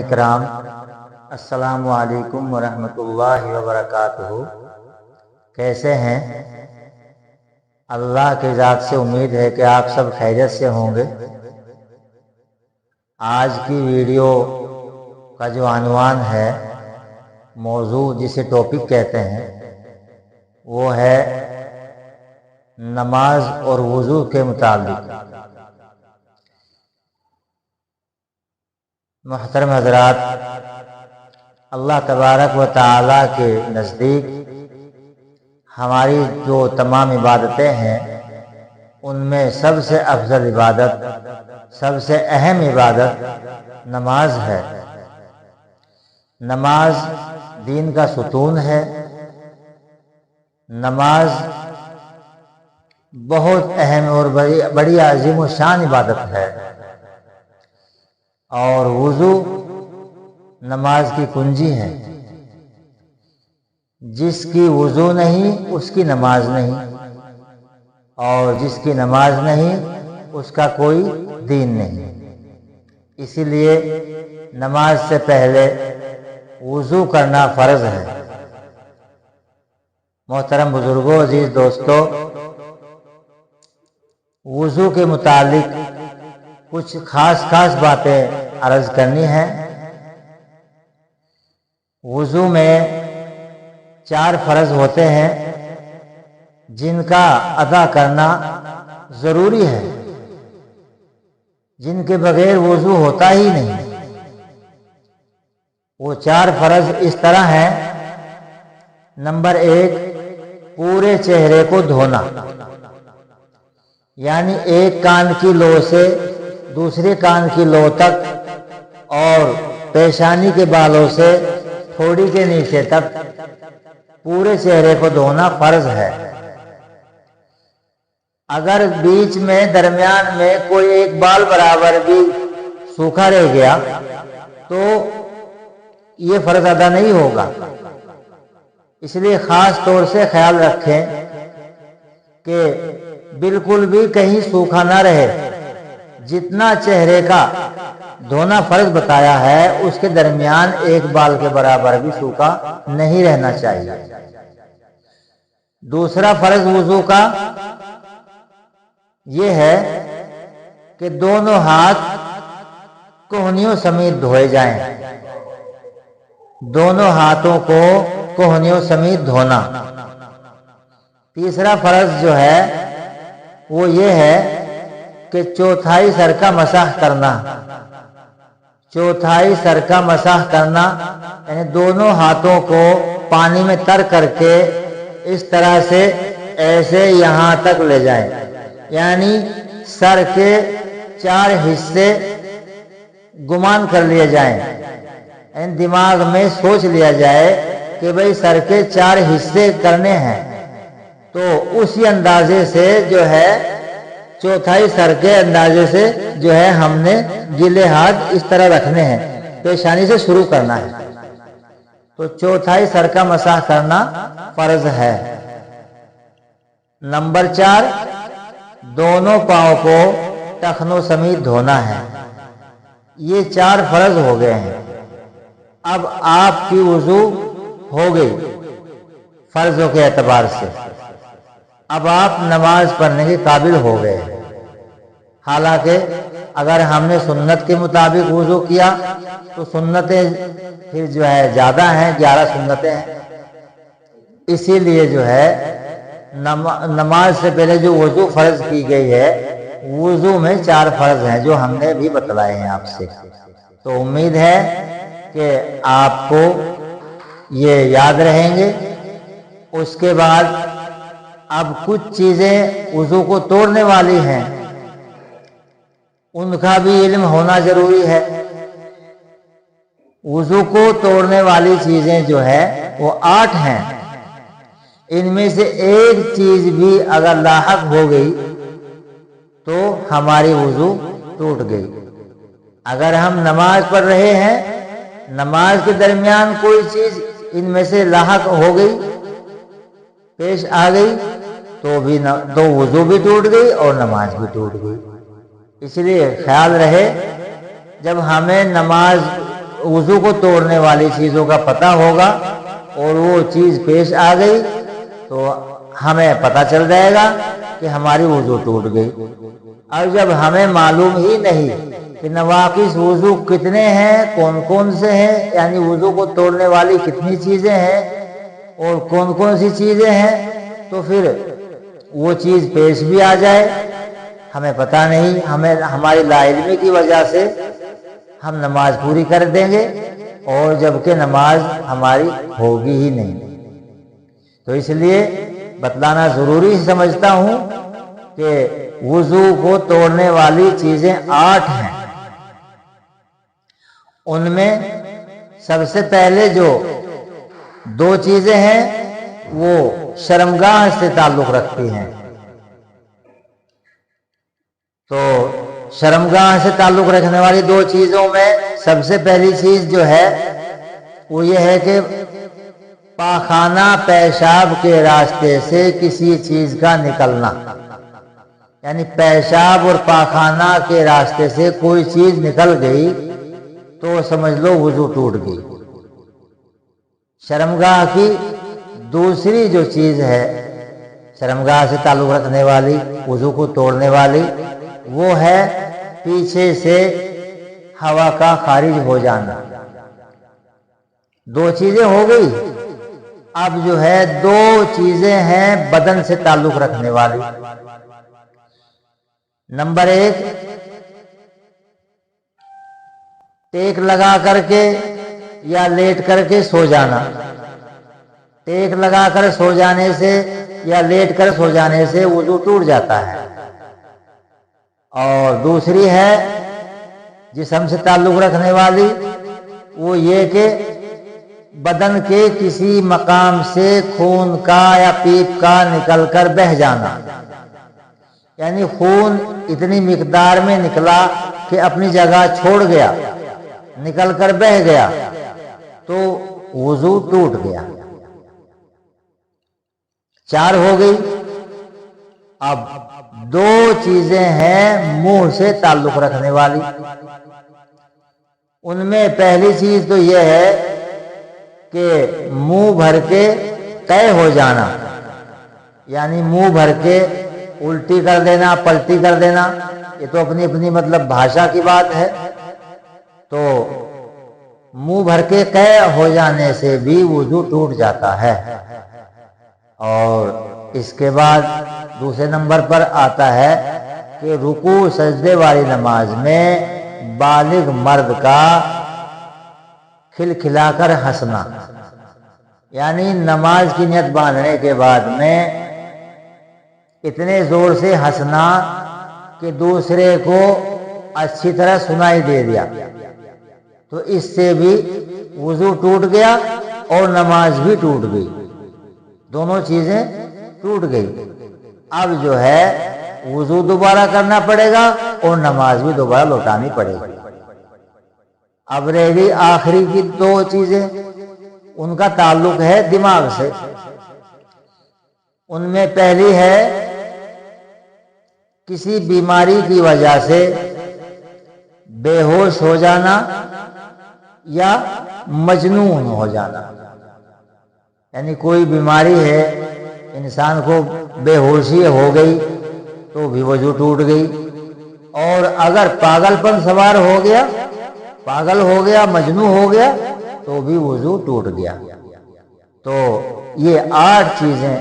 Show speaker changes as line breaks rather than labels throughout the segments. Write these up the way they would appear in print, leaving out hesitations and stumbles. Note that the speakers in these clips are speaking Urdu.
کرام، السلام علیکم ورحمۃ اللہ وبرکاتہ۔ کیسے ہیں؟ اللہ کی ذات سے امید ہے کہ آپ سب خیریت سے ہوں گے۔ آج کی ویڈیو کا جو عنوان ہے، موضوع جسے ٹاپک کہتے ہیں، وہ ہے نماز اور وضو کے متعلق۔ محترم حضرات، اللہ تبارک و تعالیٰ کے نزدیک ہماری جو تمام عبادتیں ہیں، ان میں سب سے افضل عبادت، سب سے اہم عبادت نماز ہے۔ نماز دین کا ستون ہے۔ نماز بہت اہم اور بڑی عظیم و شان عبادت ہے، اور وضو نماز کی کنجی ہے۔ جس کی وضو نہیں اس کی نماز نہیں، اور جس کی نماز نہیں اس کا کوئی دین نہیں۔ اسی لیے نماز سے پہلے وضو کرنا فرض ہے۔ محترم بزرگوں، عزیز دوستو، وضو کے متعلق کچھ خاص باتیں عرض کرنی ہیں۔ وضو میں 4 فرض ہوتے ہیں جن کا ادا کرنا ضروری ہے، جن کے بغیر وضو ہوتا ہی نہیں۔ وہ 4 فرض اس طرح ہیں۔ نمبر 1، پورے چہرے کو دھونا، یعنی ایک کان کی لو سے دوسرے کان کی لو تک، اور پیشانی کے بالوں سے تھوڑی کے نیچے تک پورے چہرے کو دھونا فرض ہے۔ اگر بیچ میں درمیان میں کوئی ایک بال برابر بھی سوکھا رہ گیا تو یہ فرض ادا نہیں ہوگا۔ اس لیے خاص طور سے خیال رکھیں کہ بالکل بھی کہیں سوکھا نہ رہے۔ جتنا چہرے کا دھونا فرض بتایا ہے، اس کے درمیان ایک بال کے برابر بھی سوکھا نہیں رہنا چاہیے۔ دوسرا فرض وضو کا یہ ہے کہ دونوں ہاتھ کوہنیوں سمیت دھوئے جائیں۔ دونوں ہاتھوں کو کوہنیوں سمیت دھونا۔ تیسرا فرض جو ہے وہ یہ ہے کہ چوتھائی سر کا مسح کرنا۔ چوتھائی سر کا مسح کرنا یعنی دونوں ہاتھوں کو پانی میں تر کر کے اس طرح سے ایسے یہاں تک لے جائیں، یعنی سر کے 4 حصے گمان کر لیے جائیں، یعنی دماغ میں سوچ لیا جائے کہ بھئی سر کے 4 حصے کرنے ہیں، تو اسی اندازے سے جو ہے چوتھائی سر کے اندازے سے جو ہے ہم نے گیلے ہاتھ اس طرح رکھنے ہیں، پیشانی سے شروع کرنا ہے۔ تو چوتھائی سر کا مسح کرنا فرض ہے۔ نمبر 4، دونوں پاؤں کو ٹخنوں سمیت دھونا ہے۔ یہ 4 فرض ہو گئے ہیں۔ اب آپ کی وضو ہو گئی فرضوں کے اعتبار سے۔ اب آپ نماز پڑھنے کے قابل ہو گئے۔ حالانکہ اگر ہم نے سنت کے مطابق وضو کیا تو سنتیں پھر جو ہے زیادہ ہیں، 11 سنتیں ہیں۔ اسی لیے جو ہے نماز سے پہلے جو وضو فرض کی گئی ہے، وضو میں 4 فرض ہیں جو ہم نے بھی بتلائے ہیں آپ سے۔ تو امید ہے کہ آپ کو یہ یاد رہیں گے۔ اس کے بعد اب کچھ چیزیں وضو کو توڑنے والی ہیں، ان کا بھی علم ہونا ضروری ہے۔ وضو کو توڑنے والی چیزیں جو ہے وہ 8 ہیں۔ ان میں سے ایک چیز بھی اگر لاحق ہو گئی تو ہماری وضو ٹوٹ گئی۔ اگر ہم نماز پڑھ رہے ہیں، نماز کے درمیان کوئی چیز ان میں سے لاحق ہو گئی، پیش آ گئی، تو وضو بھی ٹوٹ گئی اور نماز بھی ٹوٹ گئی۔ اس لیے خیال رہے، جب ہمیں نماز وضو کو توڑنے والی چیزوں کا پتہ ہوگا اور وہ چیز پیش آ گئی تو ہمیں پتہ چل جائے گا کہ ہماری وضو ٹوٹ گئی۔ اور جب ہمیں معلوم ہی نہیں کہ نواقص وضو کتنے ہیں، کون کون سے ہیں، یعنی وضو کو توڑنے والی کتنی چیزیں ہیں اور کون کون سی چیزیں ہیں، تو پھر وہ چیز پیش بھی آ جائے، ہمیں پتہ نہیں، ہماری لا علمی کی وجہ سے ہم نماز پوری کر دیں گے اور جبکہ نماز ہماری ہوگی ہی نہیں۔ تو اس لیے بتلانا ضروری سمجھتا ہوں کہ وضو کو توڑنے والی چیزیں 8 ہیں۔ ان میں سب سے پہلے جو 2 چیزیں ہیں وہ شرمگاہ سے تعلق رکھتی ہیں۔ تو شرمگاہ سے تعلق رکھنے والی 2 چیزوں میں سب سے پہلی چیز جو ہے وہ یہ ہے کہ پاخانہ پیشاب کے راستے سے کسی چیز کا نکلنا، یعنی پیشاب اور پاخانہ کے راستے سے کوئی چیز نکل گئی تو سمجھ لو وضو ٹوٹ گئی۔ شرمگاہ کی دوسری جو چیز ہے شرمگاہ سے تعلق رکھنے والی، وضو کو توڑنے والی، وہ ہے پیچھے سے ہوا کا خارج ہو جانا۔ 2 چیزیں ہو گئی، اب جو ہے 2 چیزیں ہیں بدن سے تعلق رکھنے والی۔ نمبر 1، ٹیک لگا کر کے یا لیٹ کر کے سو جانا۔ ٹیک لگا کر سو جانے سے یا لیٹ کر سو جانے سے وضو ٹوٹ جاتا ہے۔ اور دوسری ہے جسم سے تعلق رکھنے والی، وہ یہ کہ بدن کے کسی مقام سے خون کا یا پیپ کا نکل کر بہہ جانا، یعنی خون اتنی مقدار میں نکلا کہ اپنی جگہ چھوڑ گیا، نکل کر بہہ گیا تو وضو ٹوٹ گیا۔ 4 ہو گئی۔ اب 2 چیزیں ہیں منہ سے تعلق رکھنے والی۔ ان میں پہلی چیز تو یہ ہے کہ منہ بھر کے قے ہو جانا، یعنی منہ بھر کے الٹی کر دینا، پلٹی کر دینا، یہ تو اپنی اپنی مطلب بھاشا کی بات ہے۔ تو منہ بھر کے قے ہو جانے سے بھی وضو ٹوٹ جاتا ہے۔ اور اس کے بعد دوسرے نمبر پر آتا ہے کہ رکوع سجدے والی نماز میں بالغ مرد کا کھلکھلا کر ہنسنا، یعنی نماز کی نیت باندھنے کے بعد میں اتنے زور سے ہنسنا کہ دوسرے کو اچھی طرح سنائی دے دیا، تو اس سے بھی وضو ٹوٹ گیا اور نماز بھی ٹوٹ گئی، دونوں چیزیں ٹوٹ گئی۔ اب جو ہے وضو دوبارہ کرنا پڑے گا اور نماز بھی دوبارہ لوٹانی پڑے گی۔ اب رہ گئی آخری کی 2 چیزیں، ان کا تعلق ہے دماغ سے۔ ان میں پہلی ہے کسی بیماری کی وجہ سے بے ہوش ہو جانا یا مجنون ہو جانا، یعنی کوئی بیماری ہے، انسان کو بے ہوشی ہو گئی تو بھی وضو ٹوٹ گئی۔ اور اگر پاگل پن سوار ہو گیا، پاگل ہو گیا، مجنون ہو گیا تو بھی وضو ٹوٹ گیا۔ تو یہ 8 چیزیں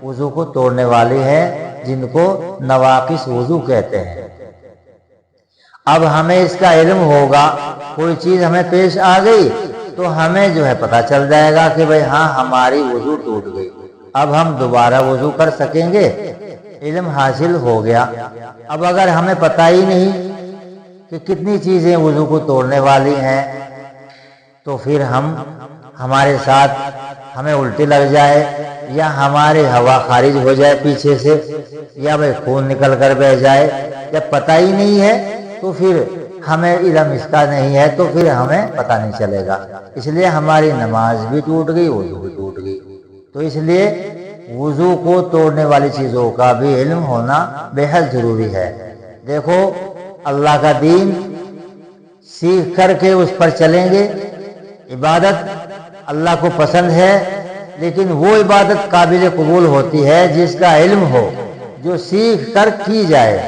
وضو کو توڑنے والی ہیں جن کو نواقص وضو کہتے ہیں۔ اب ہمیں اس کا علم ہوگا، کوئی چیز ہمیں پیش آ گئی تو ہمیں جو ہے پتہ چل جائے گا کہ بھئی ہاں ہماری وضو ٹوٹ گئی، اب ہم دوبارہ وضو کر سکیں گے، علم حاصل ہو گیا۔ اب اگر ہمیں پتہ ہی نہیں کہ کتنی چیزیں وضو کو توڑنے والی ہیں تو پھر ہمارے ساتھ ہمیں الٹی لگ جائے یا ہماری ہوا خارج ہو جائے پیچھے سے یا بھئی خون نکل کر بہ جائے، جب پتہ ہی نہیں ہے تو پھر ہمیں علم اس کا نہیں ہے تو پھر ہمیں پتہ نہیں چلے گا، اس لیے ہماری نماز بھی ٹوٹ گئی، وضو بھی ٹوٹ گئی۔ تو اس لیے وضو کو توڑنے والی چیزوں کا بھی علم ہونا بے حد ضروری ہے۔ دیکھو اللہ کا دین سیکھ کر کے اس پر چلیں گے۔ عبادت اللہ کو پسند ہے، لیکن وہ عبادت قابل قبول ہوتی ہے جس کا علم ہو، جو سیکھ کر کی جائے۔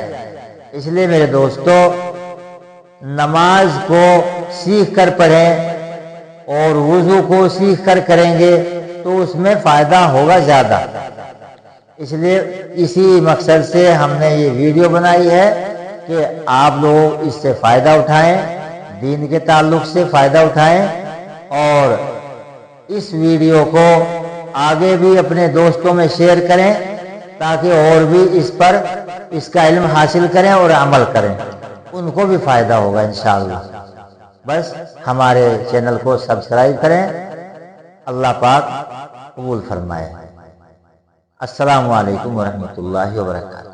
اس لیے میرے دوستو، نماز کو سیکھ کر پڑھیں اور وضو کو سیکھ کر کریں گے تو اس میں فائدہ ہوگا زیادہ۔ اس لیے اسی مقصد سے ہم نے یہ ویڈیو بنائی ہے کہ آپ لوگ اس سے فائدہ اٹھائیں، دین کے تعلق سے فائدہ اٹھائیں، اور اس ویڈیو کو آگے بھی اپنے دوستوں میں شیئر کریں تاکہ اور بھی اس کا علم حاصل کریں اور عمل کریں، ان کو بھی فائدہ ہوگا انشاءاللہ۔ بس ہمارے چینل کو سبسکرائب کریں، اللہ پاک قبول فرمائے۔ السلام علیکم ورحمۃ اللہ وبرکاتہ۔